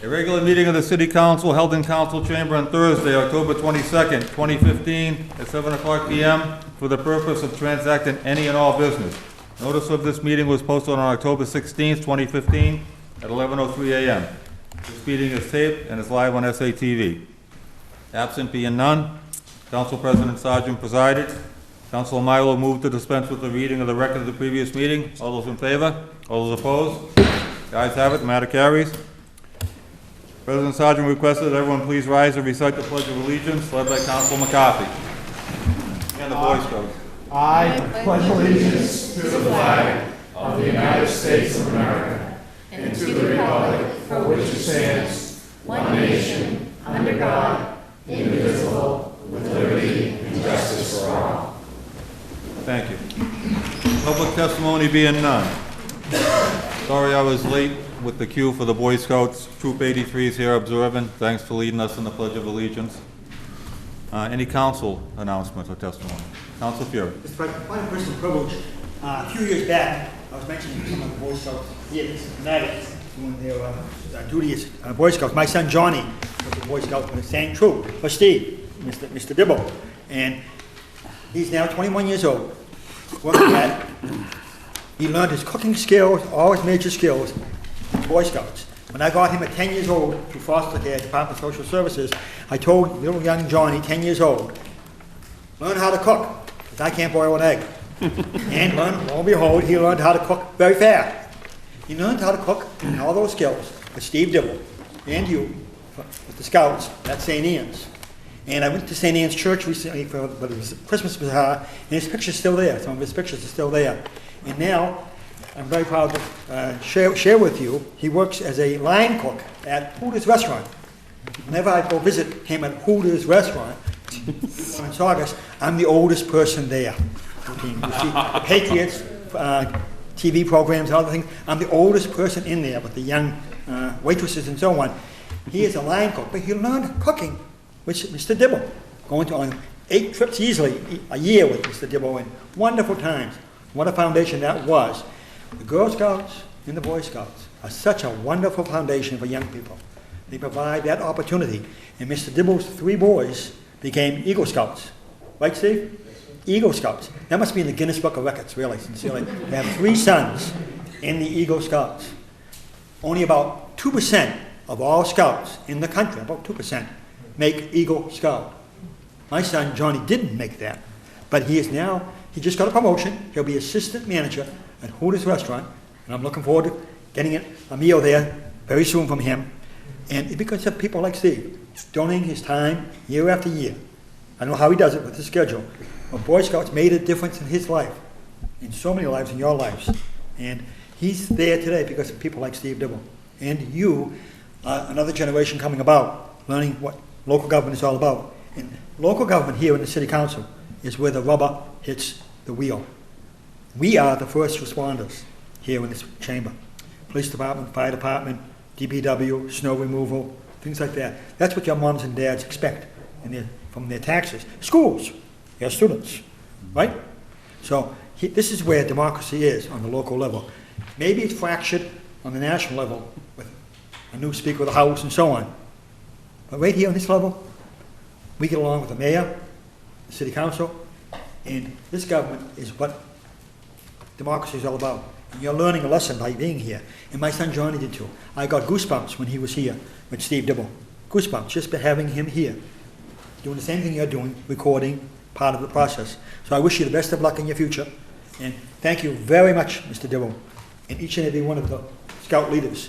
A regular meeting of the City Council held in Council Chamber on Thursday, October 22nd, 2015, at 7 o'clock p.m. for the purpose of transacting any and all business. Notice of this meeting was posted on October 16th, 2015, at 11:03 a.m. This meeting is taped and is live on SATV. Absent being none, Council President Sargent presided. Councilor Milo moved to dispense with the reading of the record of the previous meeting. All those in favor? All those opposed? The ayes have it. The matter carries. President Sargent requested that everyone please rise and recite the Pledge of Allegiance, led by Councilor McCarthy. And the Boy Scouts. I pledge allegiance to the flag of the United States of America and to the republic for which it stands, one nation, under God, indivisible, with liberty and justice for all. Thank you. Public testimony being none. Sorry I was late with the queue for the Boy Scouts. Troop 83 is here observing. Thanks for leading us in the Pledge of Allegiance. Any council announcements or testimony? Council Fury. Mr. President, my personal privilege, a few years back, I was mentioning some of the Boy Scouts here in Cincinnati doing their duty as Boy Scouts. My son Johnny was a Boy Scout for the same troop for Steve, Mr. Dibble, and he's now 21 years old. Working at it. He learned his cooking skills, all his major skills, in Boy Scouts. When I got him at 10 years old through foster care, Department of Social Services, I told little young Johnny, 10 years old, learn how to cook, because I can't boil an egg. And lo and behold, he learned how to cook very fast. He learned how to cook and all those skills with Steve Dibble and you, with the Scouts at St. Ian's. And I went to St. Anne's Church recently for the Christmas bazaar, and his picture's still there. Some of his pictures are still there. And now, I'm very proud to share with you, he works as a line cook at Hooters Restaurant. Whenever I go visit him at Hooters Restaurant, in August, I'm the oldest person there. You see, the Patriots, TV programs, and other things, I'm the oldest person in there with the young waitresses and so on. He is a line cook, but he learned cooking with Mr. Dibble, going on 8 trips easily a year with Mr. Dibble, and wonderful times. What a foundation that was. The Girl Scouts and the Boy Scouts are such a wonderful foundation for young people. They provide that opportunity. And Mr. Dibble's 3 boys became Eagle Scouts. Right, Steve? Eagle Scouts. That must be in the Guinness Book of Records, really, sincerely. They have 3 sons in the Eagle Scouts. Only about 2% of all Scouts in the country, about 2%, make Eagle Scout. My son, Johnny, didn't make that. But he just got a promotion. He'll be assistant manager at Hooters Restaurant, and I'm looking forward to getting a meal there very soon from him. And it's because of people like Steve, donating his time year after year. I don't know how he does it with his schedule, but Boy Scouts made a difference in his life, in so many lives, in your lives. And he's there today because of people like Steve Dibble. And you, another generation coming about, learning what local government is all about. And local government here in the City Council is where the rubber hits the wheel. We are the first responders here in this chamber. Police department, fire department, DPW, snow removal, things like that. That's what your moms and dads expect from their taxes. Schools, your students, right? So this is where democracy is on the local level. Maybe it's fractured on the national level with a new Speaker of the House and so on. But right here on this level, we get along with the mayor, the City Council, and this government is what democracy is all about. And you're learning a lesson by being here. And my son Johnny did too. I got goosebumps when he was here with Steve Dibble. Goosebumps just by having him here. Doing the same thing you're doing, recording, part of the process. So I wish you the best of luck in your future. And thank you very much, Mr. Dibble, and each and every one of the Scout leaders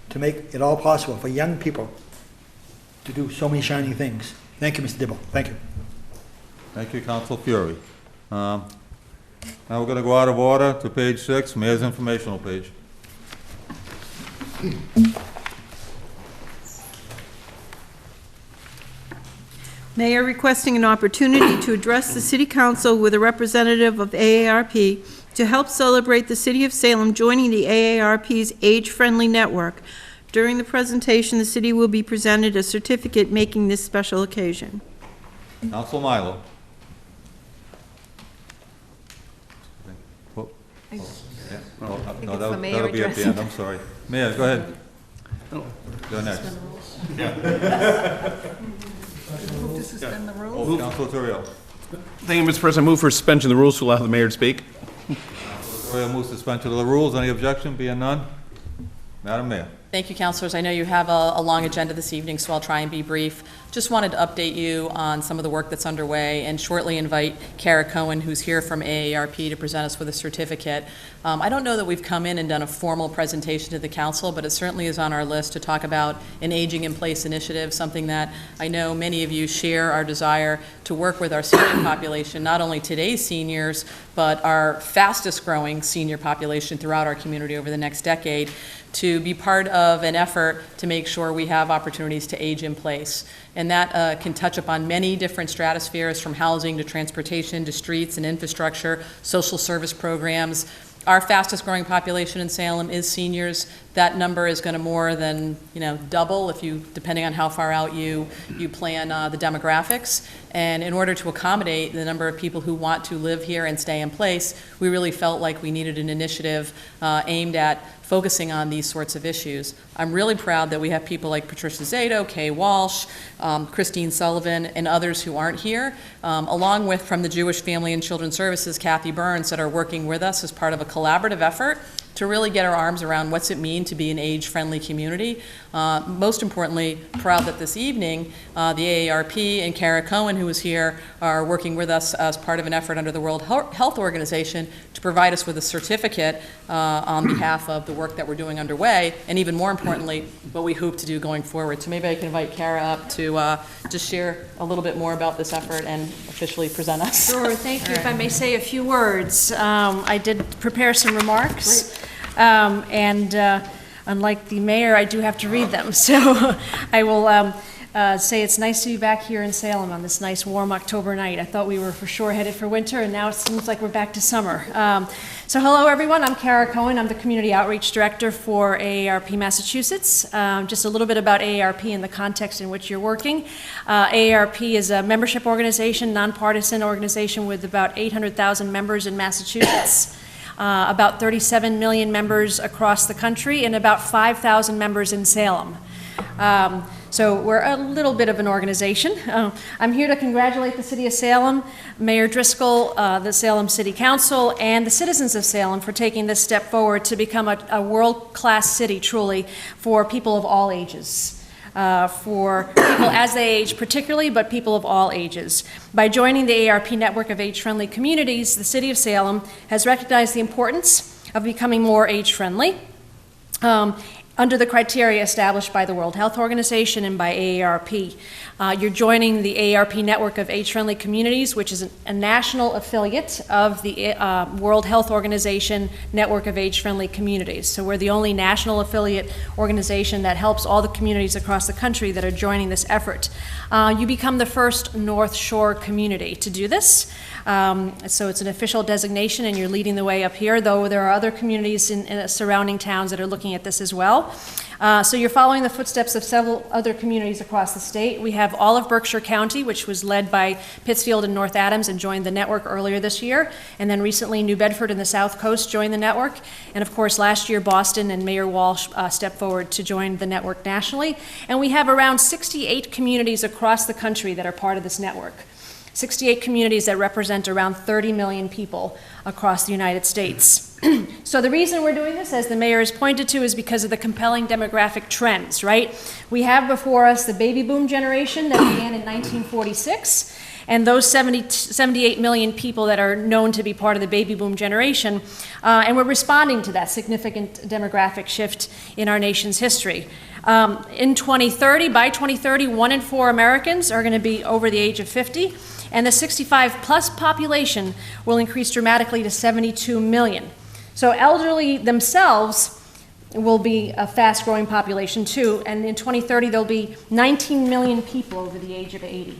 to make it all possible for young people to do so many shining things. Thank you, Mr. Dibble. Thank you. Thank you, Council Fury. Now we're going to go out of order to page 6, Mayor's informational page. Mayor requesting an opportunity to address the City Council with a representative of AARP to help celebrate the City of Salem joining the AARP's Age-Friendly Network. During the presentation, the city will be presented a certificate making this special occasion. Council Milo. I Yeah. think No, it's the mayor that'll be at the addressing. end. I'm sorry. Mayor, go ahead. You're next. Move to suspend the rules. Oh, Councilor Terrell. Thank you, Mr. President. I move for suspension of the rules to allow the mayor to speak. Terrell moves suspension of the rules. Any objection? Being none? Madam Mayor. Thank you, councilors. I know you have a long agenda this evening, so I'll try and be brief. Just wanted to update you on some of the work that's underway and shortly invite Kara Cohen, who's here from AARP, to present us with a certificate. I don't know that we've come in and done a formal presentation to the council, but it certainly is on our list to talk about an Aging in Place initiative, something that I know many of you share our desire to work with our senior population, not only today's seniors, but our fastest growing senior population throughout our community over the next decade, to be part of an effort to make sure we have opportunities to age in place. And that can touch upon many different stratospheres, from housing to transportation to streets and infrastructure, social service programs. Our fastest growing population in Salem is seniors. That number is going to more than, double if you, depending on how far out you plan the demographics. And in order to accommodate the number of people who want to live here and stay in place, we really felt like we needed an initiative aimed at focusing on these sorts of issues. I'm really proud that we have people like Patricia Zato, Kay Walsh, Christine Sullivan, and others who aren't here, along with from the Jewish Family and Children's Services, Kathy Burns, that are working with us as part of a collaborative effort to really get our arms around what's it mean to be an age-friendly community. Most importantly, proud that this evening, the AARP and Kara Cohen, who is here, are working with us as part of an effort under the World Health Organization to provide us with a certificate on behalf of the work that we're doing underway, and even more importantly, what we hope to do going forward. So maybe I can invite Kara up to just share a little bit more about this effort and officially present us. Sure, thank you. If I may say a few words. I did prepare some remarks, unlike the mayor, I do have to read them. So I will say it's nice to be back here in Salem on this nice warm October night. I thought we were for sure headed for winter, and now it seems like we're back to summer. So hello everyone, I'm Kara Cohen. I'm the Community Outreach Director for AARP Massachusetts. Just a little bit about AARP in the context in which you're working. AARP is a membership organization, nonpartisan organization with about 800,000 members in Massachusetts. About 37 million members across the country, and about 5,000 members in Salem. So we're a little bit of an organization. I'm here to congratulate the City of Salem, Mayor Driscoll, the Salem City Council, and the citizens of Salem for taking this step forward to become a world-class city, truly, for people of all ages. For people as they age particularly, but people of all ages. By joining the AARP network of age-friendly communities, the City of Salem has recognized the importance of becoming more age-friendly under the criteria established by the World Health Organization and by AARP. You're joining the AARP network of age-friendly communities, which is a national affiliate of the World Health Organization network of age-friendly communities. So we're the only national affiliate organization that helps all the communities across the country that are joining this effort. You become the first North Shore community to do this. So it's an official designation, and you're leading the way up here, though there are other communities in surrounding towns that are looking at this as well. So you're following the footsteps of several other communities across the state. We have all of Berkshire County, which was led by Pittsfield and North Adams and joined the network earlier this year. And then recently New Bedford and the South Coast joined the network. And of course last year Boston and Mayor Walsh stepped forward to join the network nationally. And we have around 68 communities across the country that are part of this network. 68 communities that represent around 30 million people across the United States. So the reason we're doing this, as the mayor has pointed to, is because of the compelling demographic trends, right? We have before us the baby boom generation that began in 1946, and those 78 million people that are known to be part of the baby boom generation, and we're responding to that significant demographic shift in our nation's history. In 2030, by 2030, 1 in 4 Americans are going to be over the age of 50, and the 65 plus population will increase dramatically to 72 million. So elderly themselves will be a fast growing population too, and in 2030 there'll be 19 million people over the age of 80.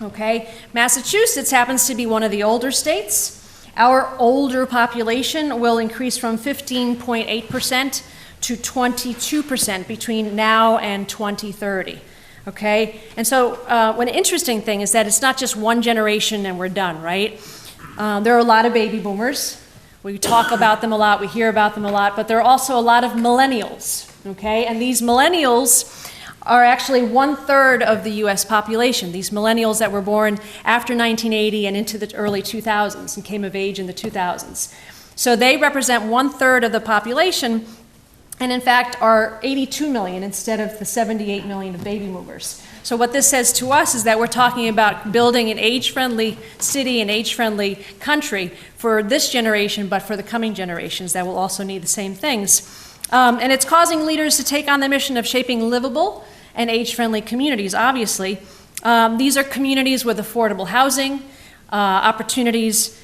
Okay, Massachusetts happens to be one of the older states. Our older population will increase from 15.8% to 22% between now and 2030. Okay, and so one interesting thing is that it's not just one generation and we're done, right? There are a lot of baby boomers. We talk about them a lot, we hear about them a lot, but there are also a lot of millennials. okay? And these millennials are actually 1/3 of the US population, these millennials that were born after 1980 and into the early 2000s and came of age in the 2000s. So they represent 1/3 of the population, and in fact are 82 million instead of the 78 million of baby boomers. So what this says to us is that we're talking about building an age-friendly city and age-friendly country for this generation, but for the coming generations that will also need the same things. And it's causing leaders to take on the mission of shaping livable and age-friendly communities, obviously. These are communities with affordable housing, opportunities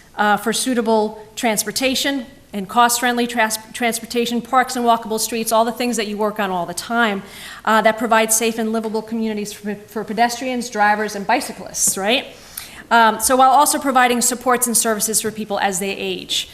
for suitable transportation and cost-friendly transportation, parks and walkable streets, all the things that you work on all the time, that provide safe and livable communities for pedestrians, drivers, and bicyclists, right? So while also providing supports and services for people as they age.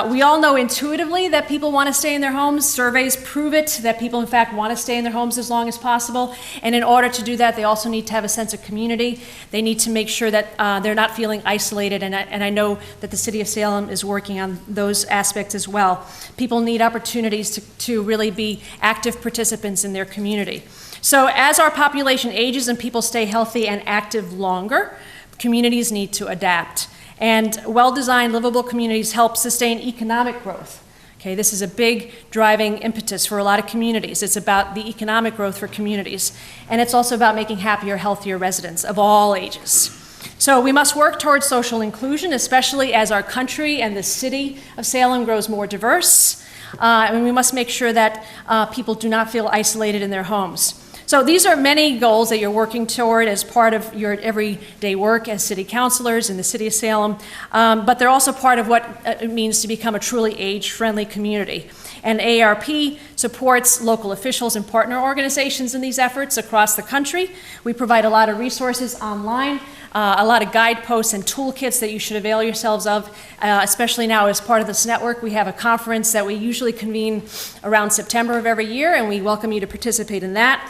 We all know intuitively that people want to stay in their homes. Surveys prove it, that people in fact want to stay in their homes as long as possible. And in order to do that, they also need to have a sense of community. They need to make sure that they're not feeling isolated. And I know that the City of Salem is working on those aspects as well. People need opportunities to really be active participants in their community. So as our population ages and people stay healthy and active longer, communities need to adapt. And well-designed, livable communities help sustain economic growth. Okay, this is a big driving impetus for a lot of communities. It's about the economic growth for communities. And it's also about making happier, healthier residents of all ages. So we must work towards social inclusion, especially as our country and the city of Salem grows more diverse. And we must make sure that people do not feel isolated in their homes. So these are many goals that you're working toward as part of your everyday work as city councilors in the city of Salem, but they're also part of what it means to become a truly age-friendly community. And AARP supports local officials and partner organizations in these efforts across the country. We provide a lot of resources online, a lot of guideposts and toolkits that you should avail yourselves of, especially now as part of this network. We have a conference that we usually convene around September of every year, and we welcome you to participate in that.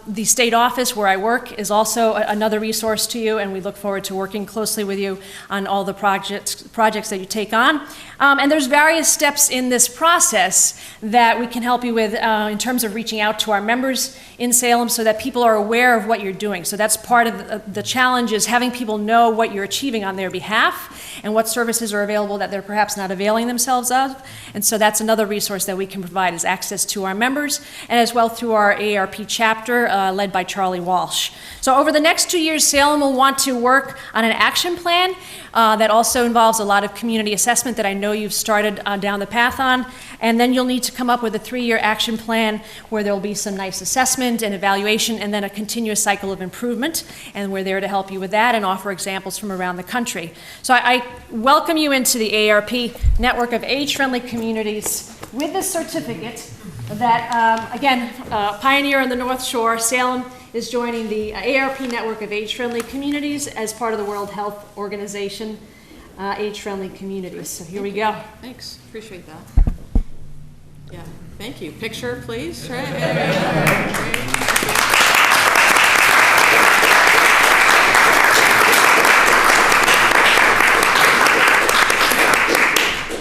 The state office where I work is also another resource to you, and we look forward to working closely with you on all the projects that you take on. And there's various steps in this process that we can help you with in terms of reaching out to our members in Salem so that people are aware of what you're doing. So that's part of the challenge, is having people know what you're achieving on their behalf and what services are available that they're perhaps not availing themselves of. And so that's another resource that we can provide, is access to our members, and as well through our AARP chapter led by Charlie Walsh. So over the next 2 years, Salem will want to work on an action plan that also involves a lot of community assessment that I know you've started down the path on. And then you'll need to come up with a 3-year action plan where there'll be some nice assessment and evaluation, and then a continuous cycle of improvement. And we're there to help you with that and offer examples from around the country. So I welcome you into the AARP network of age-friendly communities with this certificate that, again, pioneer in the North Shore. Salem is joining the AARP network of age-friendly communities as part of the World Health Organization age-friendly communities. So here we go. Thanks, appreciate that. Yeah, thank you. Picture, please. Right.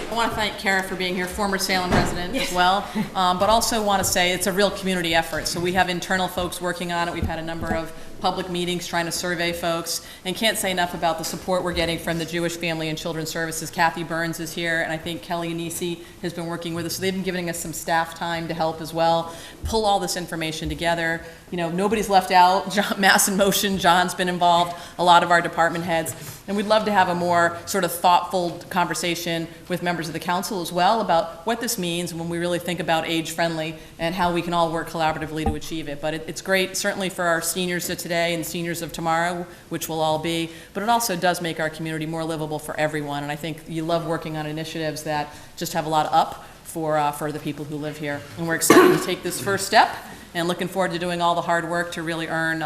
I want to thank Kara for being here, former Salem resident as well, but also want to say it's a real community effort. So we have internal folks working on it. We've had a number of public meetings trying to survey folks, and can't say enough about the support we're getting from the Jewish Family and Children's Services. Kathy Burns is here, and I think Kelly Anisi has been working with us. So they've been giving us some staff time to help as well, pull all this information together. You know, nobody's left out. Mass in Motion, John's been involved, a lot of our department heads. And we'd love to have a more sort of thoughtful conversation with members of the council as well about what this means when we really think about age-friendly and how we can all work collaboratively to achieve it. But it's great, certainly for our seniors of today and seniors of tomorrow, which will all be, but it also does make our community more livable for everyone. And I think you love working on initiatives that just have a lot of up for the people who live here. And we're excited to take this first step and looking forward to doing all the hard work to really earn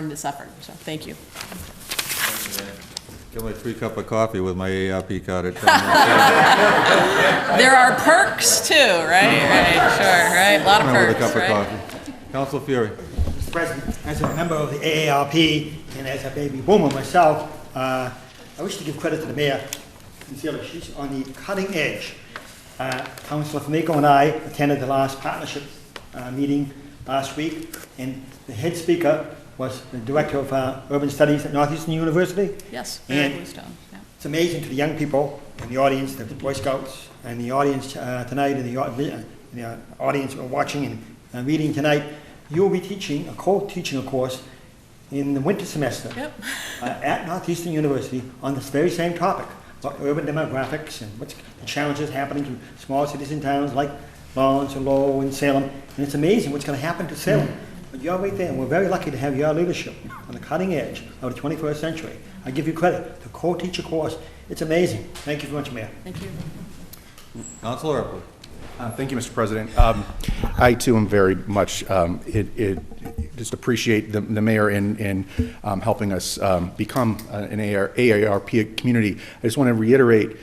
this effort. So thank you. Get my 3 cup of coffee with my AARP card at There are perks too, right? Sure, right? A lot of perks, with a cup right? of coffee. Council Fury. Mr. President, as a member of the AARP and as a baby boomer myself, I wish to give credit to the mayor. Sincerely, she's on the cutting edge. Councilor Famico and I attended the last partnership meeting last week, and the head speaker was the Director of Urban Studies at Northeastern University. Yes, Mary And Bluestone, yeah. it's amazing to the young people in the audience, the Boy Scouts, and the audience tonight, and the audience watching and reading tonight. You will be teaching a course in the winter semester at Northeastern University on this very same topic, about urban demographics and what's the challenges happening to small cities and towns like Lawrence and Lowell and Salem. And it's amazing what's going to happen to Salem. But you're right there, and we're very lucky to have your leadership on the cutting edge of the 21st century. I give you credit to co-teach a course. It's amazing. Thank you very much, Mayor. Thank you. Councilor Erpler. Thank you, Mr. President. I, too, am very much, just appreciate the mayor in helping us become an AARP community. I just want to reiterate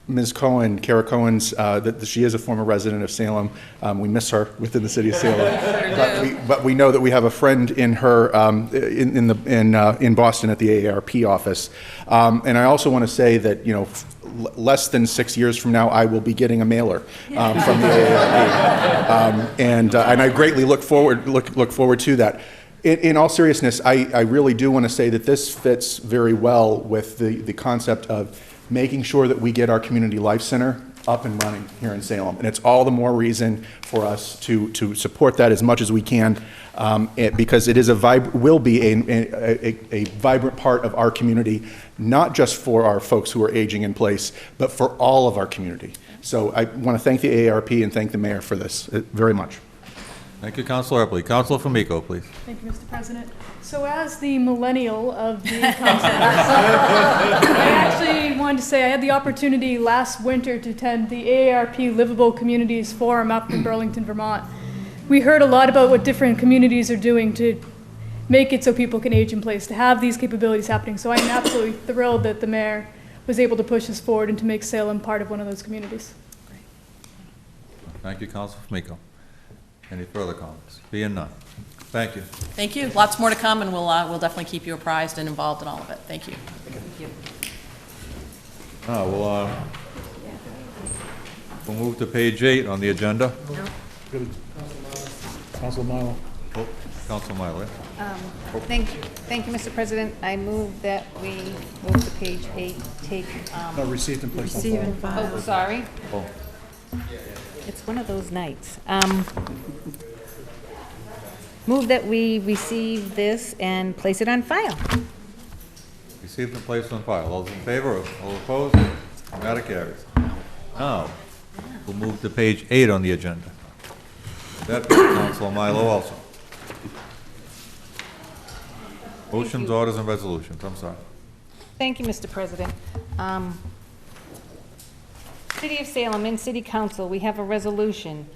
Ms. Cohen, Kara Cohen's, that she is a former resident of Salem. We miss her within the city of Salem, but we know that we have a friend in her in Boston at the AARP office. And I also want to say that, you know, less than 6 years from now, I will be getting a mailer from the AARP, and I greatly look forward to that. In all seriousness, I really do want to say that this fits very well with the concept of making sure that we get our community life center up and running here in Salem. And it's all the more reason for us to support that as much as we can, because it is will be a vibrant part of our community, not just for our folks who are aging in place, but for all of our community. So I want to thank the AARP and thank the mayor for this very much. Thank you, Councilor Erpler. Councilor Fumiko, please. Thank you, Mr. President. So as the millennial of the council, I actually wanted to say I had the opportunity last winter to attend the AARP Livable Communities Forum up in Burlington, Vermont. We heard a lot about what different communities are doing to make it so people can age in place, to have these capabilities happening. So I'm absolutely thrilled that the mayor was able to push this forward and to make Salem part of one of those communities. Thank you, Councilor Fumiko. Any further comments? Being none. Thank you. Thank you. Lots more to come, and we'll definitely keep you apprised and involved in all of it. Thank you. Thank you. We'll move to page 8 on the agenda. Councilor Milo. Oh, Councilor Miley. Thank you, Mr. President. I move that we move to page 8, take, Received and placed on Receive file. and file. oh, sorry. Oh, It's one of those nights. Move that we receive this and place it on file. received and placed on file. All those in favor? All opposed? Matter carries. Now, we'll move to page 8 on the agenda. That being Councilor Milo also. Motions, orders, and resolutions. I'm sorry. Thank you, Mr. President. City of Salem and City Council, we have a resolution.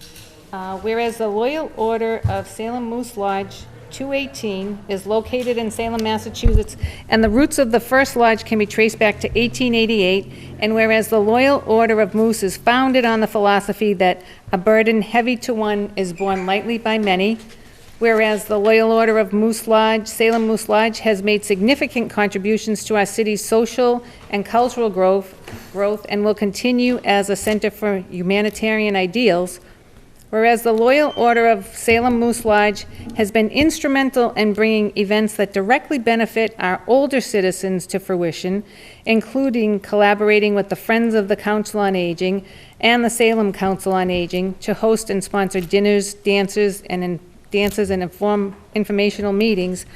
Whereas the Loyal Order of Salem Moose Lodge 218 is located in Salem, Massachusetts, and the roots of the first lodge can be traced back to 1888, and whereas the Loyal Order of Moose is founded on the philosophy that a burden heavy to one is borne lightly by many, whereas the Loyal Order of Moose Lodge, Salem Moose Lodge, has made significant contributions to our city's social and cultural growth and will continue as a center for humanitarian ideals, whereas the Loyal Order of Salem Moose Lodge has been instrumental in bringing events that directly benefit our older citizens to fruition, including collaborating with the Friends of the Council on Aging and the Salem Council on Aging to host and sponsor dinners, dances, and informational meetings.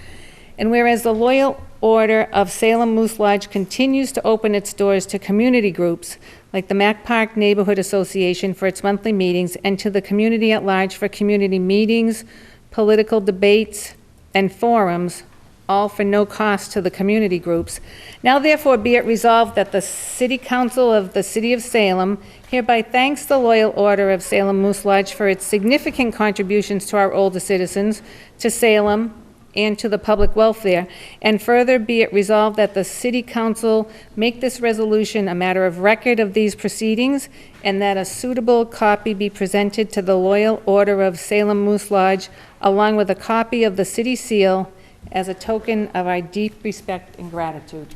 And whereas the Loyal Order of Salem Moose Lodge continues to open its doors to community groups like the Mack Park Neighborhood Association for its monthly meetings, and to the community at large for community meetings, political debates, and forums, all for no cost to the community groups. Now therefore be it resolved that the City Council of the City of Salem hereby thanks the Loyal Order of Salem Moose Lodge for its significant contributions to our older citizens, to Salem, and to the public welfare, and further be it resolved that the City Council make this resolution a matter of record of these proceedings, and that a suitable copy be presented to the Loyal Order of Salem Moose Lodge, along with a copy of the city seal, as a token of our deep respect and gratitude.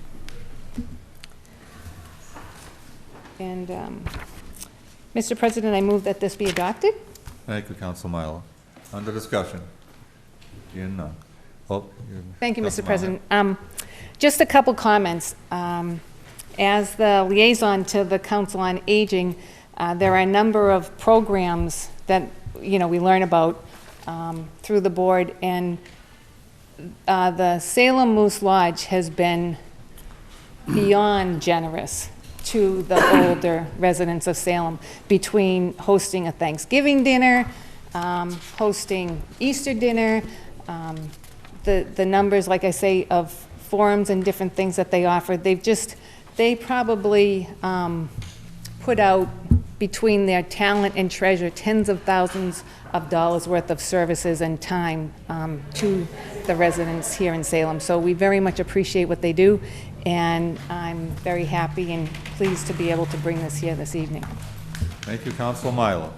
And, Mr. President, I move that this be adopted. Thank you, Counsel Milo. Under discussion? Hearing none. Oh, Thank you, Mr. Counsel President. Just a couple comments. As the liaison to the Council on Aging, there are a number of programs that, we learn about through the board, and the Salem Moose Lodge has been beyond generous to the older residents of Salem, between hosting a Thanksgiving dinner, hosting Easter dinner, the numbers, like I say, of forums and different things that they offer. They probably put out, between their talent and treasure, tens of thousands of dollars worth of services and time to the residents here in Salem. So we very much appreciate what they do, and I'm very happy and pleased to be able to bring this here this evening. Thank you, Counsel Milo.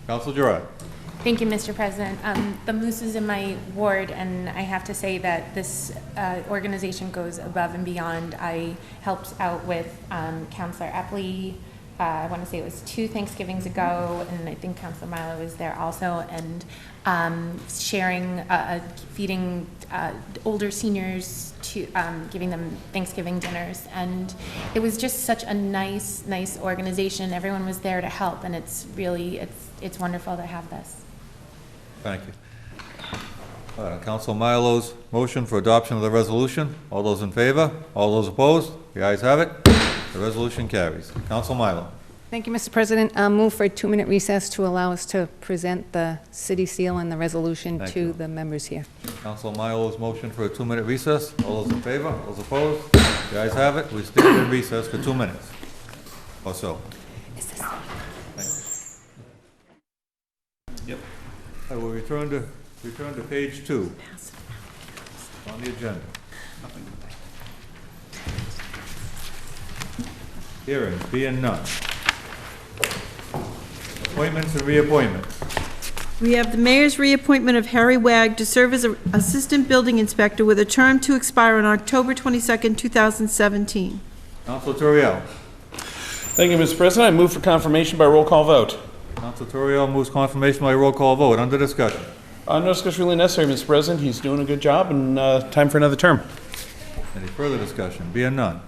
Counsel Gerard. Thank you, Mr. President. The Moose is in my ward, and I have to say that this organization goes above and beyond. I helped out with Councilor Epley, I want to say it was 2 Thanksgivings ago, and I think Councilor Milo was there also, and sharing, feeding older seniors, to giving them Thanksgiving dinners. And it was just such a nice organization. Everyone was there to help, and it's really, it's wonderful to have this. Thank you. Counsel Milo's motion for adoption of the resolution. All those in favor? All those opposed? The ayes have it. The resolution carries. Counsel Milo. Thank you, Mr. President. I'll move for a 2-minute recess to allow us to present the city seal and the resolution Thank to you. the members here. Counsel Milo's motion for a 2-minute recess. All those in favor? All those opposed? The ayes have it. We stand in recess for 2 minutes or so. Is this? Yep. I will return to page 2 on the agenda. Hearings being none. Appointments and reappointments. We have the mayor's reappointment of Harry Wagg to serve as Assistant Building Inspector with a term to expire on October 22nd, 2017. Counsel Turiel. Thank you, Mr. President. I move for confirmation by roll call vote. Counsel Turiel moves confirmation by roll call vote. Under discussion. No discussion really necessary, Mr. President. He's doing a good job, and time for another term. Any further discussion? Being none.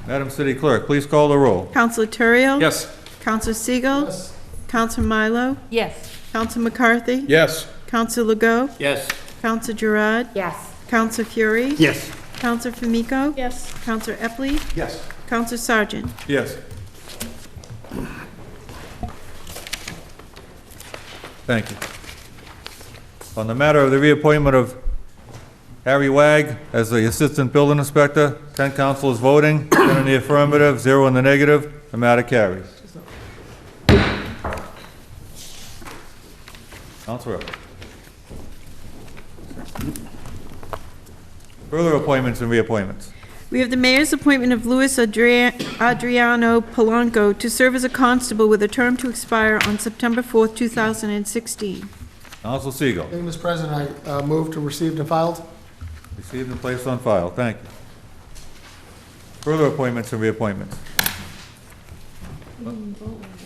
Madam City Clerk, please call the roll. Counselor Turiel? Yes. Counselor Siegel? Yes. Counselor Milo? Yes. Counselor McCarthy? Yes. Counselor Legault? Yes. Counselor Gerard? Yes. Counselor Fury? Yes. Counselor Famico? Yes. Counselor Epley? Yes. Counselor Sargent? Yes. Thank you. On the matter of the reappointment of Harry Wagg as the Assistant Building Inspector, 10 councilors voting, 10 in the affirmative, 0 in the negative. The matter carries. Councilor. Further appointments and reappointments. We have the mayor's appointment of Luis Adriano Polanco to serve as a constable with a term to expire on September 4th, 2016. Counsel Siegel. Thank you, Mr. President. I move to receive and filed. Received and placed on file. Thank you. Further appointments and reappointments.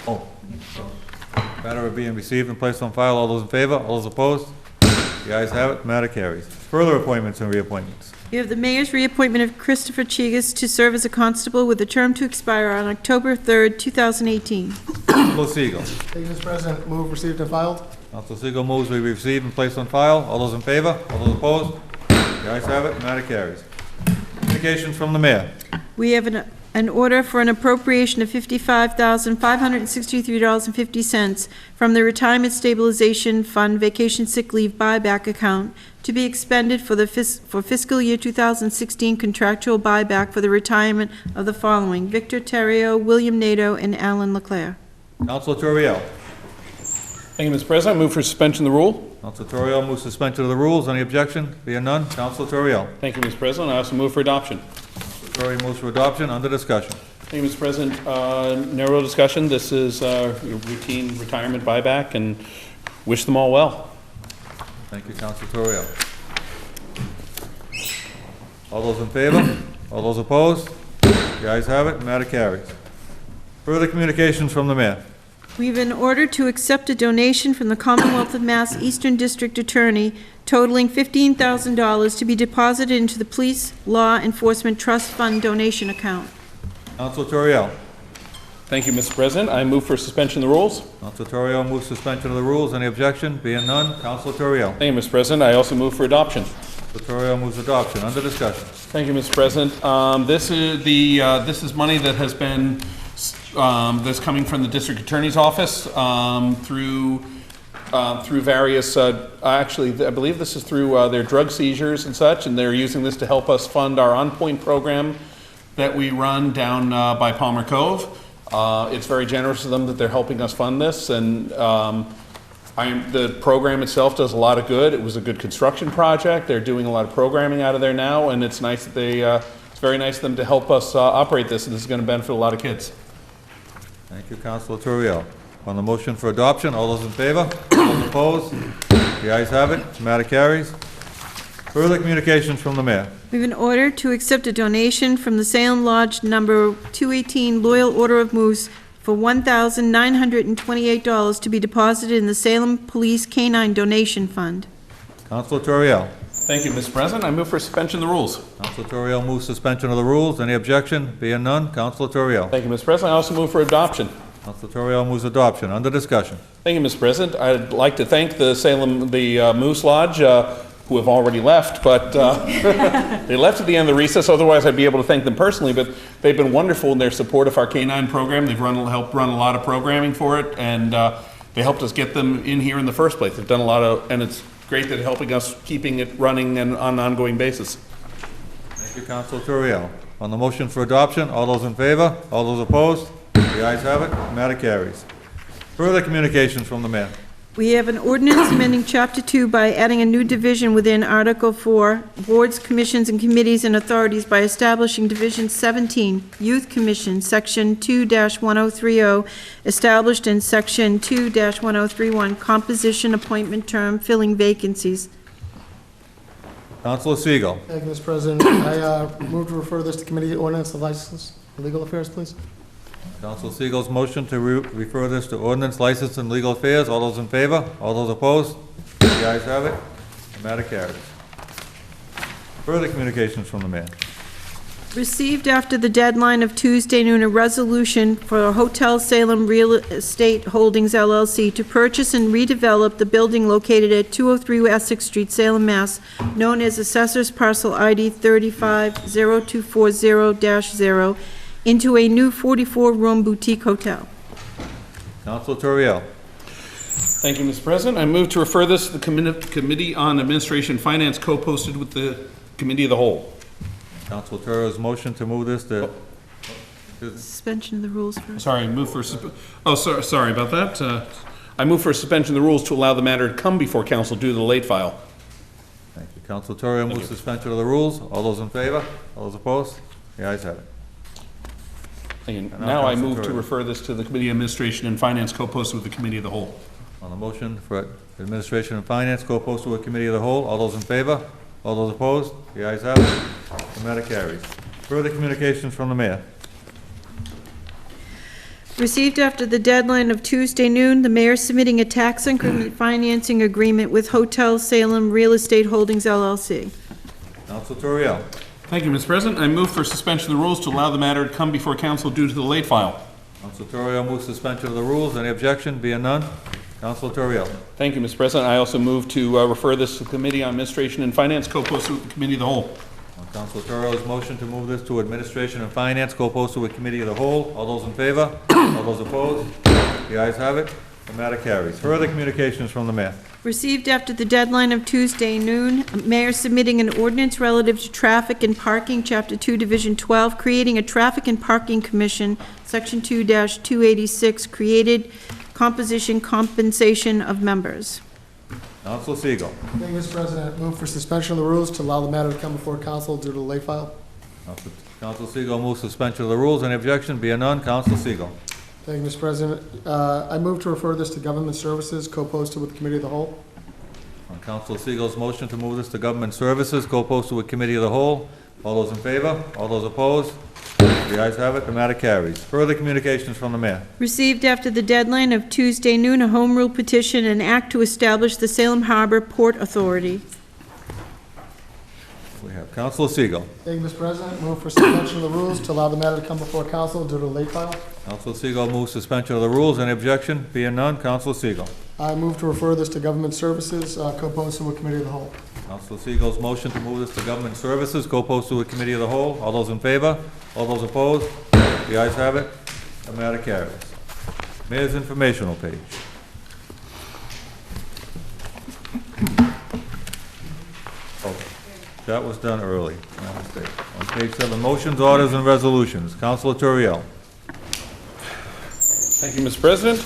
Oh. Matter of being received and placed on file. All those in favor? All those opposed? The ayes have it. Matter carries. Further appointments and reappointments. We have the mayor's reappointment of Christopher Chigas to serve as a constable with a term to expire on October 3rd, 2018. Counsel Siegel. Thank you, Mr. President. Move received and filed. Counsel Siegel moves we receive and place on file. All those in favor? All those opposed? The ayes have it. Matter carries. Communications from the mayor. We have an order for an appropriation of $55,563.50 from the Retirement Stabilization Fund Vacation Sick Leave Buyback Account to be expended for fiscal year 2016 contractual buyback for the retirement of the following: Victor Terrio, William Nato, and Alan Leclerc. Counsel Turiel. Thank you, Mr. President. I move for suspension of the rule. Counsel Turiel moves suspension of the rules. Any objection? Being none. Counsel Turiel. Thank you, Mr. President. I also move for adoption. Turiel moves for adoption. Under discussion. Thank you, Mr. President. Narrow discussion. This is your routine retirement buyback, and wish them all well. Thank you, Counsel Turiel. All those in favor? All those opposed? The ayes have it. Matter carries. Further communications from the mayor. We have an order to accept a donation from the Commonwealth of Mass Eastern District Attorney totaling $15,000 to be deposited into the Police Law Enforcement Trust Fund donation account. Council Toriel. Thank you, Mr. President. I move for suspension of the rules. Council Toriel moves suspension of the rules. Any objection? Being none, Council Toriel. Thank you, Mr. President. I also move for adoption. Council Toriel moves adoption. Under discussion. Thank you, Mr. President. This is money that has been, that's coming from the District Attorney's Office through various, actually, I believe this is through their drug seizures and such, and they're using this to help us fund our On Point program that we run down by Palmer Cove. It's very generous of them that they're helping us fund this, and the program itself does a lot of good. It was a good construction project. They're doing a lot of programming out of there now, and it's nice that it's very nice of them to help us operate this, and this is going to benefit a lot of kids. Thank you, Council Toriel. On the motion for adoption, all those in favor? All those opposed? The ayes have it. The matter carries. Further communications from the mayor. We have an order to accept a donation from the Salem Lodge Number 218 Loyal Order of Moose for $1,928 to be deposited in the Salem Police Canine Donation Fund. Council Toriel. Thank you, Mr. President. I move for suspension of the rules. Council Toriel moves suspension of the rules. Any objection? Being none, Council Toriel. Thank you, Mr. President. I also move for adoption. Council Toriel moves adoption. Under discussion. Thank you, Mr. President. I'd like to thank the Salem, Moose Lodge, who have already left, but they left at the end of the recess. Otherwise, I'd be able to thank them personally, but they've been wonderful in their support of our K-9 program. They've helped run a lot of programming for it, and they helped us get them in here in the first place. They've done a lot of, and it's great that they're helping us keeping it running and on an ongoing basis. Thank you, Council Toriel. On the motion for adoption, all those in favor? All those opposed? The ayes have it. The matter carries. Further communications from the mayor. We have an ordinance amending Chapter 2 by adding a new division within Article 4, Boards, Commissions, and Committees and Authorities by establishing Division 17, Youth Commission, Section 2-1030, established in Section 2-1031, Composition, Appointment Term, Filling Vacancies. Councilor Segal. Thank you, Mr. President. I move to refer this to Committee on Ordinance and License and Legal Affairs, please. Council Segal's motion to refer this to Ordinance, License, and Legal Affairs. All those in favor? All those opposed? The ayes have it. The matter carries. Further communications from the mayor. Received after the deadline of Tuesday noon, a resolution for Hotel Salem Real Estate Holdings LLC to purchase and redevelop the building located at 203 Essex Street, Salem, Mass., known as Assessor's Parcel ID 350240-0, into a new 44-room boutique hotel. Council Toriel. Thank you, Mr. President. I move to refer this to the Committee on Administration and Finance, co-posted with the Committee of the Whole. Council Toriel's motion to move this to... Suspension of the rules first. Sorry, sorry about that. I move for suspension of the rules to allow the matter to come before council due to the late file. Thank you. Council Toriel moves suspension of the rules. All those in favor? All those opposed? The ayes have it. And now I move to refer this to the Committee on Administration and Finance, co-posted with the Committee of the Whole. On the motion for Administration and Finance, co-posted with Committee of the Whole, all those in favor? All those opposed? The ayes have it. The matter carries. Further communications from the mayor. Received after the deadline of Tuesday noon, the mayor submitting a tax increment financing agreement with Hotel Salem Real Estate Holdings LLC. Council Toriel. Thank you, Mr. President. I move for suspension of the rules to allow the matter to come before council due to the late file. Council Toriel moves suspension of the rules. Any objection? Being none, Council Toriel. Thank you, Mr. President. I also move to refer this to the Committee on Administration and Finance, co-posted with the Committee of the Whole. On Council Toriel's motion to move this to Administration and Finance, co-posted with Committee of the Whole, all those in favor? All those opposed? The ayes have it. The matter carries. Further communications from the mayor. Received after the deadline of Tuesday noon, mayor submitting an ordinance relative to traffic and parking, Chapter 2, Division 12, creating a Traffic and Parking Commission, Section 2-286, created composition compensation of members. Council Segal. Thank you, Mr. President. Move for suspension of the rules to allow the matter to come before council due to the late file. Council Segal moves suspension of the rules. Any objection? Being none, Council Segal. Thank you, Mr. President. I move to refer this to Government Services, co-posted with the Committee of the Whole. On Council Segal's motion to move this to Government Services, co-posted with Committee of the Whole, all those in favor? All those opposed? The ayes have it, the matter carries. Further communications from the mayor. Received after the deadline of Tuesday noon, a home rule petition and act to establish the Salem Harbor Port Authority. We have Councilor Segal. Thank you, Mr. President. Move for suspension of the rules to allow the matter to come before council due to late file. Councilor Segal moves suspension of the rules. Any objection? Being none, Councilor Segal. I move to refer this to Government Services, co-posted with Committee of the Whole. Councilor Segal's motion to move this to Government Services, co-posted with Committee of the Whole. All those in favor? All those opposed? The ayes have it. The matter carries. Mayor's informational page. Oh, that was done early. My mistake. On page 7, motions, orders, and resolutions. Councilor Turiel. Thank you, Mr. President.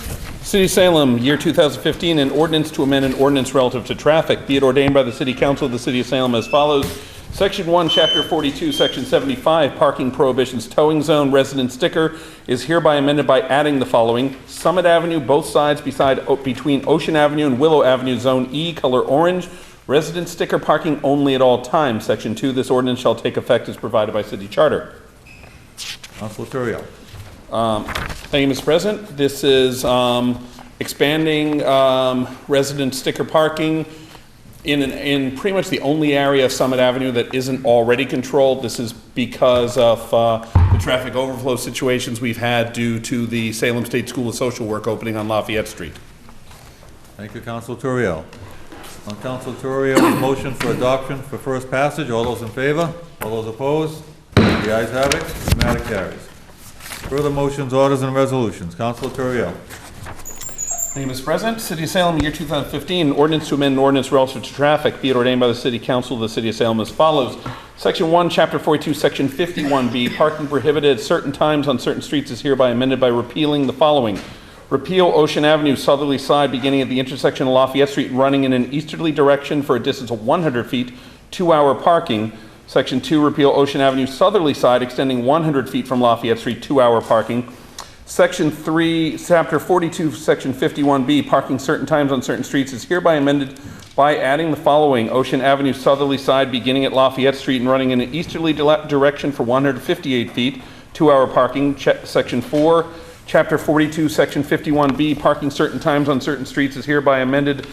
City of Salem, year 2015, an ordinance to amend an ordinance relative to traffic. Be it ordained by the City Council of the City of Salem as follows. Section 1, Chapter 42, Section 75, Parking Prohibitions Towing Zone Resident Sticker is hereby amended by adding the following. Summit Avenue, both sides between Ocean Avenue and Willow Avenue, Zone E, color orange. Resident sticker parking only at all times. Section 2, this ordinance shall take effect as provided by City Charter. Councilor Turiel. Thank you, Mr. President. This is expanding resident sticker parking in pretty much the only area of Summit Avenue that isn't already controlled. This is because of the traffic overflow situations we've had due to the Salem State School of Social Work opening on Lafayette Street. Thank you, Councilor Turiel. On Councilor Turiel's motion for adoption for first passage, all those in favor? All those opposed? The ayes have it. The matter carries. Further motions, orders, and resolutions. Councilor Turiel. Thank you, Mr. President. City of Salem, year 2015, ordinance to amend an ordinance relative to traffic. Be it ordained by the City Council of the City of Salem as follows. Section 1, Chapter 42, Section 51B, parking prohibited at certain times on certain streets is hereby amended by repealing the following. Repeal Ocean Avenue southerly side beginning at the intersection of Lafayette Street running in an easterly direction for a distance of 100 feet, 2-hour parking. Section 2, repeal Ocean Avenue southerly side extending 100 feet from Lafayette Street, 2-hour parking. Section 3, Chapter 42, Section 51B, parking certain times on certain streets is hereby amended by adding the following. Ocean Avenue southerly side beginning at Lafayette Street and running in an easterly direction for 158 feet, 2-hour parking. Section 4, Chapter 42, Section 51B, parking certain times on certain streets is hereby amended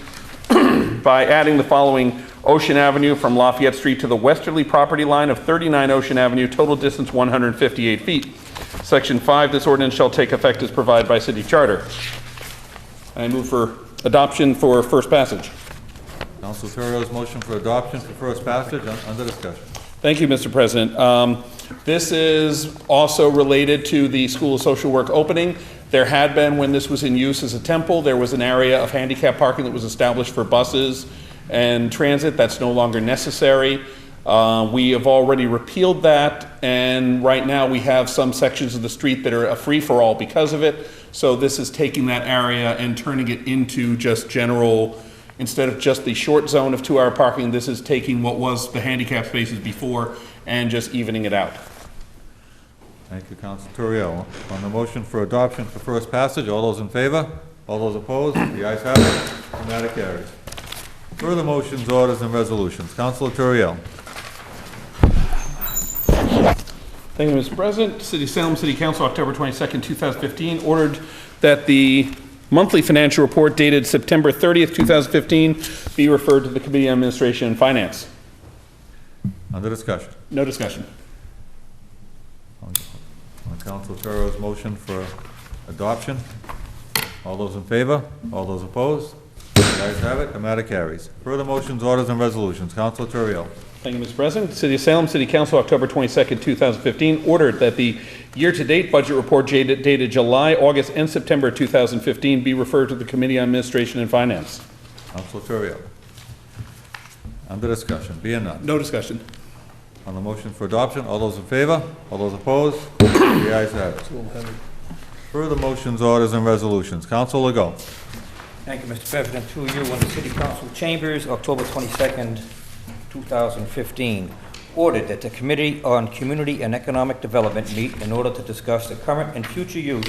by adding the following. Ocean Avenue from Lafayette Street to the westerly property line of 39 Ocean Avenue, total distance 158 feet. Section 5, this ordinance shall take effect as provided by City Charter. I move for adoption for first passage. Councilor Turiel's motion for adoption for first passage under discussion. Thank you, Mr. President. This is also related to the School of Social Work opening. There had been, when this was in use as a temple, there was an area of handicap parking that was established for buses and transit. That's no longer necessary. We have already repealed that, and right now we have some sections of the street that are a free-for-all because of it. So this is taking that area and turning it into just general, instead of just the short zone of 2-hour parking, this is taking what was the handicap spaces before and just evening it out. Thank you, Councilor Turiel. On the motion for adoption for first passage, all those in favor? All those opposed? The ayes have it. The matter carries. Further motions, orders, and resolutions. Councilor Turiel. Thank you, Mr. President. City of Salem City Council, October 22nd, 2015, ordered that the monthly financial report dated September 30th, 2015 be referred to the Committee on Administration and Finance. Under discussion. No discussion. On Councilor Turiel's motion for adoption, all those in favor? All those opposed? The ayes have it. The matter carries. Further motions, orders, and resolutions. Councilor Turiel. Thank you, Mr. President. City of Salem City Council, October 22nd, 2015, ordered that the year-to-date budget report dated July, August, and September 2015 be referred to the Committee on Administration and Finance. Councilor Turiel. Under discussion. Being none. No discussion. On the motion for adoption, all those in favor? All those opposed? The ayes have it. Further motions, orders, and resolutions. Councilor Legault. Thank you, Mr. President. Through you in the City Council chambers, October 22nd, 2015, ordered that the Committee on Community and Economic Development meet in order to discuss the current and future use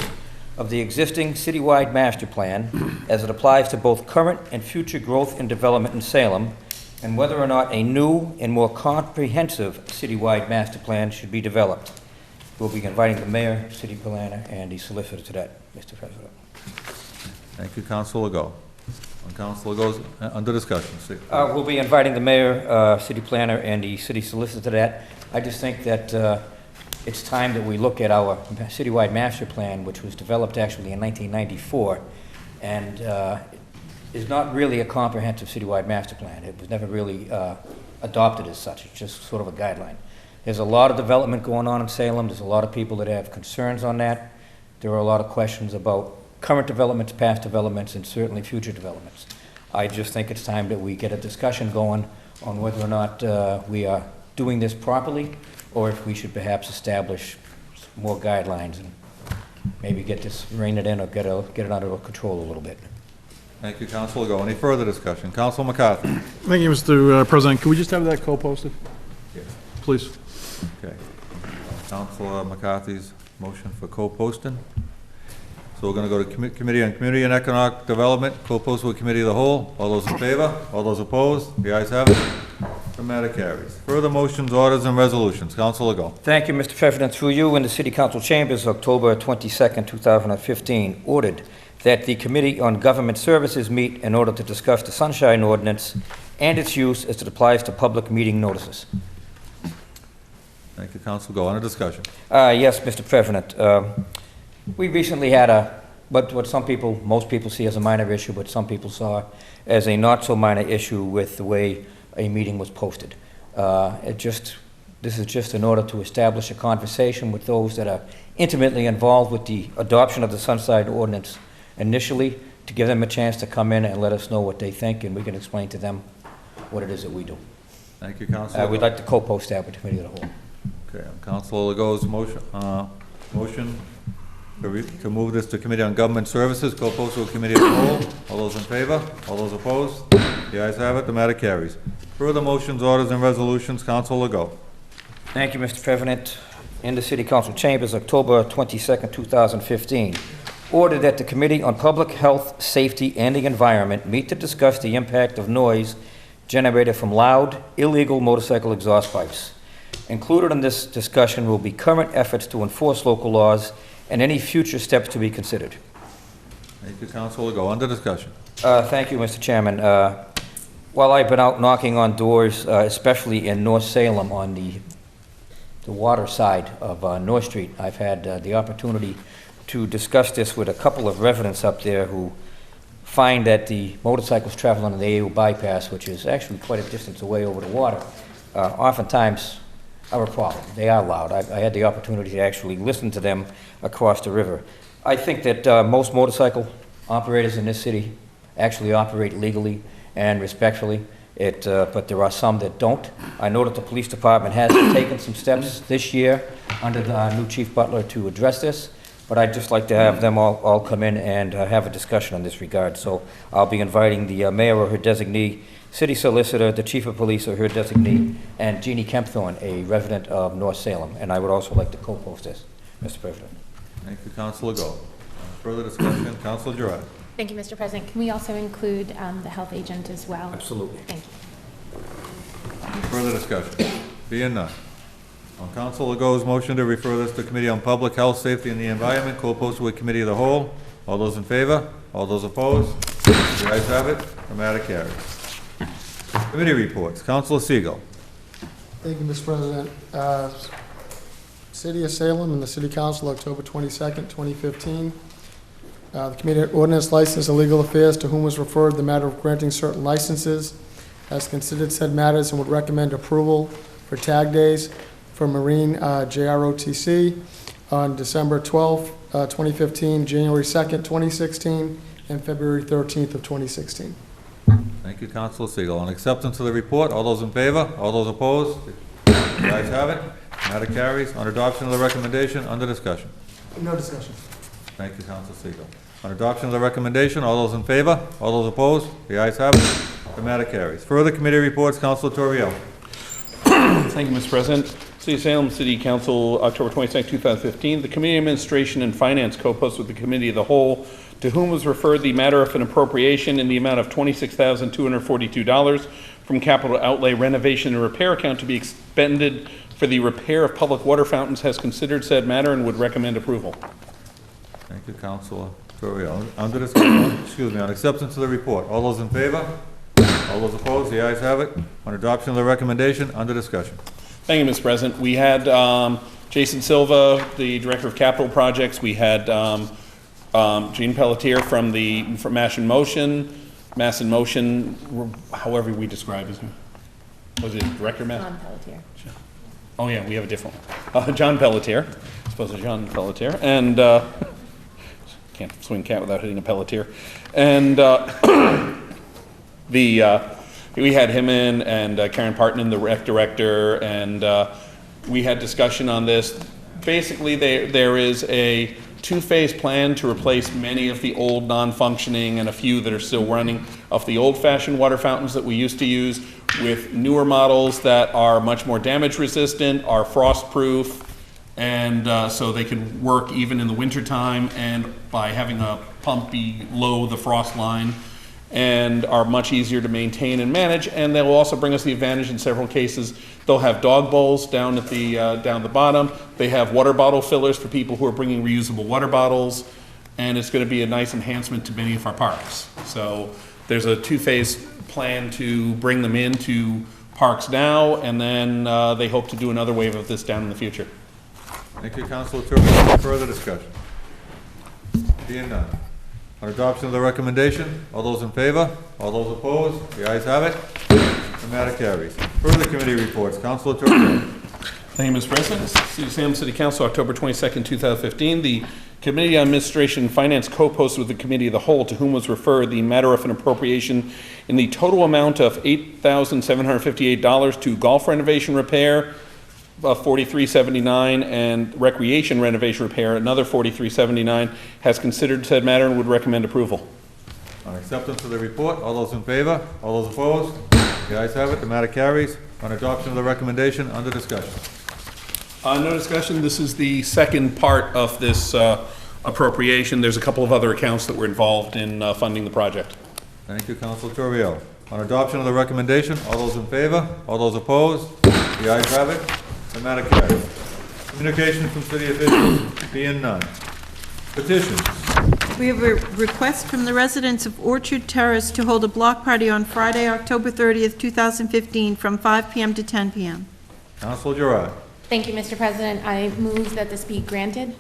of the existing citywide master plan as it applies to both current and future growth and development in Salem, and whether or not a new and more comprehensive citywide master plan should be developed. We'll be inviting the mayor, city planner, and the solicitor to that, Mr. President. Thank you, Councilor Legault. On Councilor Legault's, under discussion, see. We'll be inviting the mayor, city planner, and the city solicitor to that. I just think that it's time that we look at our citywide master plan, which was developed actually in 1994, and is not really a comprehensive citywide master plan. It was never really adopted as such. It's just sort of a guideline. There's a lot of development going on in Salem. There's a lot of people that have concerns on that. There are a lot of questions about current developments, past developments, and certainly future developments. I just think it's time that we get a discussion going on whether or not we are doing this properly, or if we should perhaps establish more guidelines and maybe get this, rein it in, or get it under control a little bit. Thank you, Councilor Legault. Any further discussion? Councilor McCarthy. Thank you, Mr. President. Could we just have that co-posted? Yes. Please. Okay. Councilor McCarthy's motion for co-posting. So we're going to go to Committee on Community and Economic Development, co-post with Committee of the Whole. All those in favor? All those opposed? The ayes have it. The matter carries. Further motions, orders, and resolutions. Councilor Legault. Thank you, Mr. President. Through you, in the City Council chambers, October 22nd, 2015, ordered that the Committee on Government Services meet in order to discuss the Sunshine Ordinance and its use as it applies to public meeting notices. Thank you, Councilor Legault. Under discussion. Yes, Mr. President. We recently had what most people see as a minor issue, but some people saw as a not-so-minor issue with the way a meeting was posted. This is just in order to establish a conversation with those that are intimately involved with the adoption of the Sunshine Ordinance initially, to give them a chance to come in and let us know what they think, and we can explain to them what it is that we do. Thank you, Councilor. We'd like to co-post that with the Committee of the Whole. Okay, Councilor Legault's motion to move this to Committee on Government Services, co-post with Committee of the Whole. All those in favor? All those opposed? The ayes have it. The matter carries. Further motions, orders, and resolutions. Councilor Legault. Thank you, Mr. President. In the City Council chambers, October 22nd, 2015, ordered that the Committee on Public Health, Safety, and the Environment meet to discuss the impact of noise generated from loud, illegal motorcycle exhaust pipes. Included in this discussion will be current efforts to enforce local laws and any future steps to be considered. Thank you, Councilor Legault. Under discussion. Thank you, Mr. Chairman. While I've been out knocking on doors, especially in North Salem on the water side of North Street, I've had the opportunity to discuss this with a couple of residents up there who find that the motorcycles traveling on the AU bypass, which is actually quite a distance away over the water, oftentimes are a problem. They are loud. I had the opportunity to actually listen to them across the river. I think that most motorcycle operators in this city actually operate legally and respectfully, but there are some that don't. I know that the police department has taken some steps this year under the new Chief Butler to address this, but I'd just like to have them all come in and have a discussion in this regard. So I'll be inviting the mayor or her designee, city solicitor, the chief of police or her designee, and Jeannie Kempthorne, a resident of North Salem. And I would also like to co-post this, Mr. President. Thank you, Councilor Legault. Further discussion. Councilor Giroux. Thank you, Mr. President. Can we also include the health agent as well? Absolutely. Thank you. Any further discussion? Being none. On Councilor Legault's motion to refer this to Committee on Public Health, Safety, and the Environment, co-posted with Committee of the Whole. All those in favor? All those opposed? The ayes have it. The matter carries. Committee reports. Councilor Segal. Thank you, Mr. President. City of Salem and the City Council, October 22nd, 2015. The Committee on Ordinance, License, and Legal Affairs, to whom was referred the matter of granting certain licenses, has considered said matters and would recommend approval for tag days for Marine JROTC on December 12th, 2015, January 2nd, 2016, and February 13th of 2016. Thank you, Councilor Segal. On acceptance of the report, all those in favor? All those opposed? The ayes have it. Matter carries. On adoption of the recommendation, under discussion. No discussion. Thank you, Councilor Segal. On adoption of the recommendation, all those in favor? All those opposed? The ayes have it. The matter carries. Further committee reports, Councilor Torriello. Thank you, Mr. President. City of Salem City Council, October 22, 2015. The Committee on Administration and Finance co-posts with the Committee of the Whole, to whom was referred the matter of an appropriation in the amount of $26,242 from capital outlay renovation and repair account to be expended for the repair of public water fountains has considered said matter and would recommend approval. Thank you, Councilor Torrio. Under discussion, excuse me, on acceptance of the report, all those in favor? All those opposed? The ayes have it. On adoption of the recommendation, under discussion. Thank you, Mr. President. We had Jason Silva, the Director of Capital Projects. We had Gene Pelletier from Mass in Motion, however we describe his name. Was it Director Mass? John Pelletier. Oh, yeah, we have a different one. John Pelletier. I suppose it's John Pelletier. And can't swing cat without hitting a Pelletier. And we had him in, and Karen Parton, the rec director, and we had discussion on this. Basically, there is a two-phase plan to replace many of the old non-functioning and a few that are still running of the old-fashioned water fountains that we used to use with newer models that are much more damage resistant, are frost-proof, and so they can work even in the wintertime, and by having a pump below the frost line, and are much easier to maintain and manage. And they will also bring us the advantage in several cases. They'll have dog bowls down at down the bottom. They have water bottle fillers for people who are bringing reusable water bottles, and it's going to be a nice enhancement to many of our parks. So there's a two-phase plan to bring them into parks now, and then they hope to do another wave of this down in the future. Thank you, Councilor Torrio. Any further discussion? Being none. On adoption of the recommendation, all those in favor? All those opposed? The ayes have it. The matter carries. Further committee reports. Councilor Torrio. Thank you, Mr. President. Salem City Council, October 22nd, 2015. The Committee on Administration and Finance co-posted with the Committee of the Whole, to whom was referred the matter of an appropriation in the total amount of $8,758 to golf renovation repair, $43.79, and recreation renovation repair, another $43.79, has considered said matter and would recommend approval. On acceptance of the report, all those in favor? All those opposed? The ayes have it. The matter carries. On adoption of the recommendation, under discussion. No discussion. This is the second part of this appropriation. There's a couple of other accounts that were involved in funding the project. Thank you, Councilor Torrio. On adoption of the recommendation, all those in favor? All those opposed? The ayes have it. The matter carries. Communication from city officials, being none. Petitions. We have a request from the residents of Orchard Terrace to hold a block party on Friday, October 30th, 2015, from 5 p.m. to 10 p.m. Councilor Gerard. Thank you, Mr. President. I move that this be granted.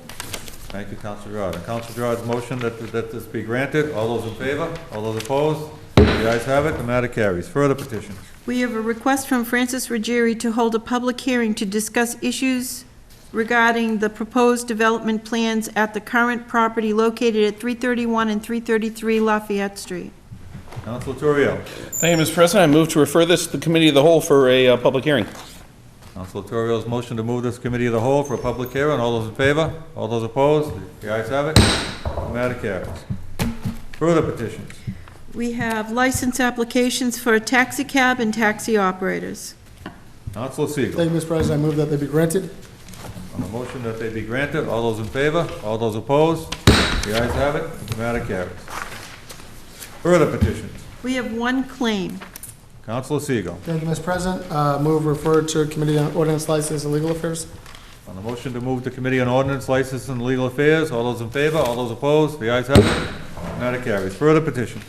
Thank you, Councilor Gerard. On Councilor Gerard's motion that this be granted, all those in favor? All those opposed? The ayes have it. The matter carries. Further petitions. We have a request from Francis Ruggieri to hold a public hearing to discuss issues regarding the proposed development plans at the current property located at 331 and 333 Lafayette Street. Councilor Torrio. Thank you, Mr. President. I move to refer this to the Committee of the Whole for a public hearing. Councilor Torrio's motion to move this committee of the whole for a public hearing. All those in favor? All those opposed? The ayes have it. The matter carries. Further petitions. We have license applications for taxi cab and taxi operators. Councilor Siegel. Thank you, Mr. President. I move that they be granted. On the motion that they be granted, all those in favor? All those opposed? The ayes have it. The matter carries. Further petitions. We have one claim. Councilor Siegel. Thank you, Mr. President. Move referred to Committee on Ordinance, License, and Legal Affairs. On the motion to move to Committee on Ordinance, License, and Legal Affairs, all those in favor? All those opposed? The ayes have it. The matter carries. Further petitions.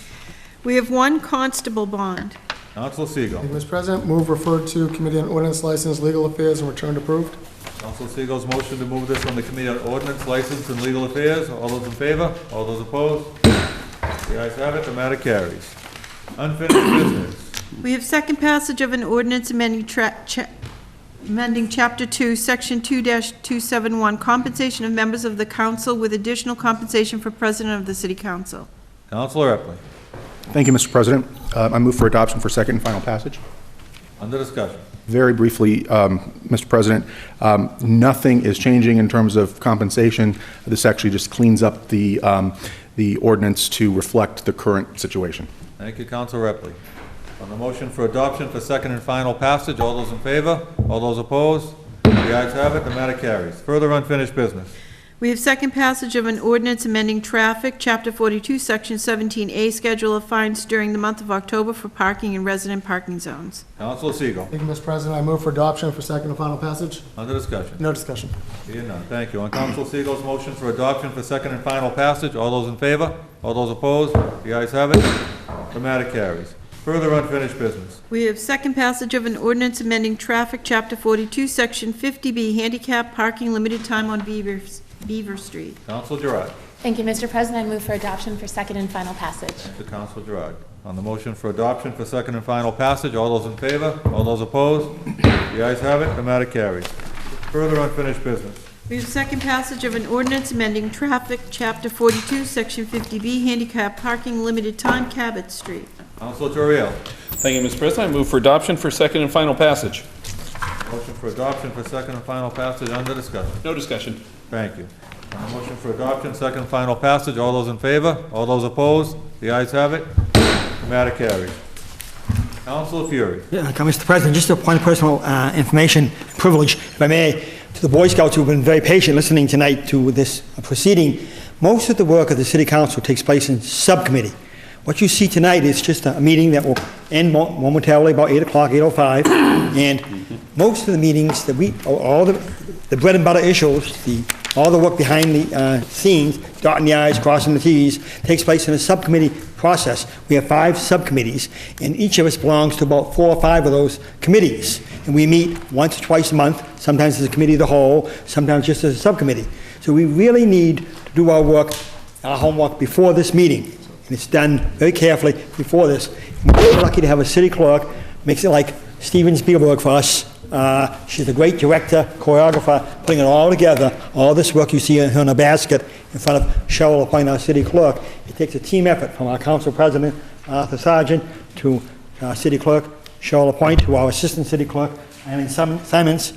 We have one constable bond. Councilor Siegel. Thank you, Mr. President. Move referred to Committee on Ordinance, License, Legal Affairs, and returned approved. Councilor Siegel's motion to move this on the Committee on Ordinance, License, and Legal Affairs. All those in favor? All those opposed? The ayes have it. The matter carries. Unfinished business. We have second passage of an ordinance amending Chapter 2, Section 2-271, compensation of members of the council with additional compensation for president of the city council. Councilor Epley. Thank you, Mr. President. I move for adoption for second and final passage. Under discussion. Very briefly, Mr. President, nothing is changing in terms of compensation. This actually just cleans up the ordinance to reflect the current situation. Thank you, Councilor Epley. On the motion for adoption for second and final passage, all those in favor? All those opposed? The ayes have it. The matter carries. Further unfinished business. We have second passage of an ordinance amending traffic, Chapter 42, Section 17A, Schedule of Fines during the month of October for parking in resident parking zones. Council Segal. Thank you, Mr. President. I move for adoption for second and final passage. Under discussion. No discussion. Seeing none, thank you. On Council Segal's motion for adoption for second and final passage, all those in favor? All those opposed? The ayes have it. The matter carries. Further unfinished business. We have second passage of an ordinance amending traffic, Chapter 42, Section 50B, handicap parking, limited time on Beaver Street. Council Gerard. Thank you, Mr. President. I move for adoption for second and final passage. Thank you, Council Gerard. On the motion for adoption for second and final passage, all those in favor? All those opposed? The ayes have it. The matter carries. Further unfinished business. We have second passage of an ordinance amending traffic, Chapter 42, Section 50B, handicap parking, limited time, Cabot Street. Council Toriel. Thank you, Mr. President. I move for adoption for second and final passage. Motion for adoption for second and final passage under discussion. No discussion. Thank you. On the motion for adoption, second and final passage, all those in favor? All those opposed? The ayes have it. The matter carries. Council Fury. Yeah, Mr. President, just a point of personal information privilege, if I may, to the Boy Scouts who've been very patient listening tonight to this proceeding. Most of the work of the City Council takes place in subcommittee. What you see tonight is just a meeting that will end momentarily about 8 o'clock, 8:05, and most of the meetings that all the bread and butter issues, all the work behind the scenes, dotting the i's, crossing the t's, takes place in a subcommittee process. We have 5 subcommittees, and each of us belongs to about 4 or 5 of those committees. And we meet once or twice a month, sometimes as a committee of the whole, sometimes just as a subcommittee. So we really need to do our work, our homework before this meeting. And it's done very carefully before this. We're lucky to have a city clerk, makes it like Steven Spielberg for us. She's a great director, choreographer, putting it all together. All this work you see in her basket in front of Cheryl LaPointe, our city clerk. It takes a team effort from our council president, Arthur Sargent, to our city clerk, Cheryl LaPointe, to our assistant city clerk, Eileen Simons.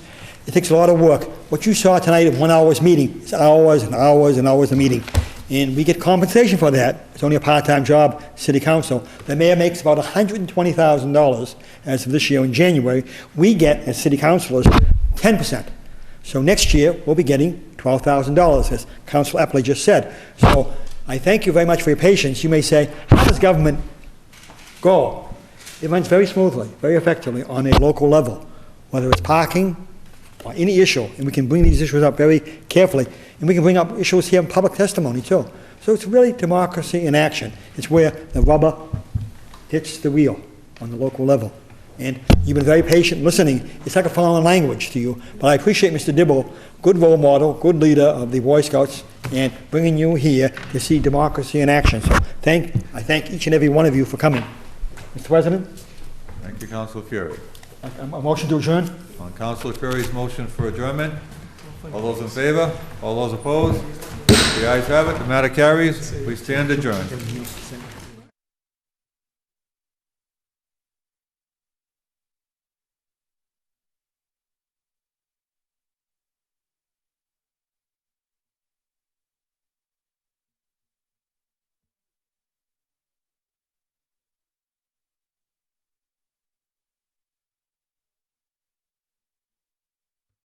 It takes a lot of work. What you saw tonight in 1 hour's meeting is hours and hours and hours of meeting. And we get compensation for that. It's only a part-time job, city council. The mayor makes about $120,000 as of this year in January. We get, as city councilors, 10%. So next year, we'll be getting $12,000, as Councilor Epley just said. So I thank you very much for your patience. You may say, how does government go? It runs very smoothly, very effectively on a local level, whether it's parking or any issue. And we can bring these issues up very carefully. And we can bring up issues here in public testimony, too. So it's really democracy in action. It's where the rubber hits the wheel on the local level. And you've been very patient listening. It's like a foreign language to you. But I appreciate Mr. Dibble, good role model, good leader of the Boy Scouts, and bringing you here to see democracy in action. So I thank each and every one of you for coming. Mr. President? Thank you, Council Fury. A motion to adjourn? On Council Fury's motion for adjournment, all those in favor? All those opposed? The ayes have it. The matter carries. We stand adjourned.